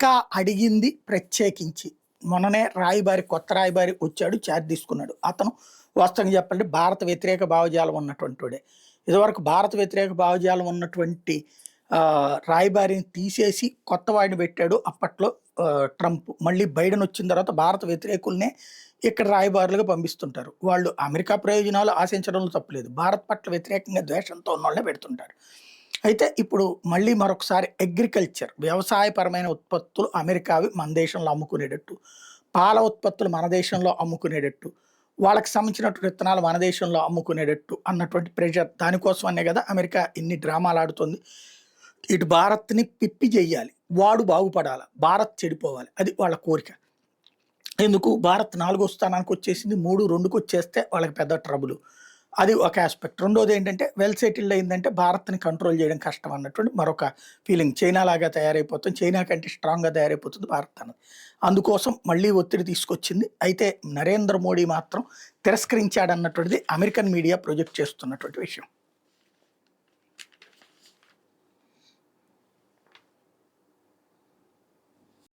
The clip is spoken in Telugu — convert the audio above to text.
అమెరికా అడిగింది ప్రత్యేకించి మొన్ననే రాయబారి కొత్త రాయబారి వచ్చాడు ఛార్జ్ తీసుకున్నాడు. అతను వాస్తవంగా చెప్పాలంటే భారత వ్యతిరేక భావజాలం ఉన్నటువంటి వాడే. ఇదివరకు భారత వ్యతిరేక భావజాలం ఉన్నటువంటి రాయబారిని తీసేసి కొత్త వాడిని పెట్టాడు అప్పట్లో ట్రంప్. మళ్ళీ బైడెన్ వచ్చిన తర్వాత భారత వ్యతిరేకులనే ఇక్కడ రాయబారులుగా పంపిస్తుంటారు. వాళ్ళు అమెరికా ప్రయోజనాలు ఆశించడంలో తప్పులేదు, భారత్ పట్ల వ్యతిరేకంగా ద్వేషంతో ఉన్న వాళ్ళే పెడుతుంటారు. అయితే ఇప్పుడు మళ్ళీ మరొకసారి అగ్రికల్చర్ వ్యవసాయపరమైన ఉత్పత్తులు అమెరికావి మన దేశంలో అమ్ముకునేటట్టు, పాల ఉత్పత్తులు మన దేశంలో అమ్ముకునేటట్టు, వాళ్ళకి సంబంధించినటువంటి విత్తనాలు మన దేశంలో అమ్ముకునేటట్టు అన్నటువంటి ప్రెషర్. దానికోసమనే కదా అమెరికా ఇన్ని డ్రామాలు ఆడుతుంది. ఇటు భారత్ని పిప్పి చెయ్యాలి, వాడు బాగుపడాలి, భారత్ చెడిపోవాలి, అది వాళ్ళ కోరిక. ఎందుకు భారత్ 4వ స్థానానికి వచ్చేసింది, 3-2కి వచ్చేస్తే వాళ్ళకి పెద్ద ట్రబుల్. అది ఒక ఆస్పెక్ట్. రెండోది ఏంటంటే వెల్ సెటిల్డ్ అయిందంటే భారత్ని కంట్రోల్ చేయడం కష్టం అన్నటువంటి మరొక ఫీలింగ్. చైనా లాగా తయారైపోతుంది, చైనా కంటే స్ట్రాంగ్గా తయారైపోతుంది భారత్ అన్నది. అందుకోసం మళ్ళీ ఒత్తిడి తీసుకొచ్చింది. అయితే నరేంద్ర మోడీ మాత్రం తిరస్కరించాడన్నటువంటిది అమెరికన్ మీడియా ప్రొజెక్ట్ చేస్తున్నటువంటి విషయం.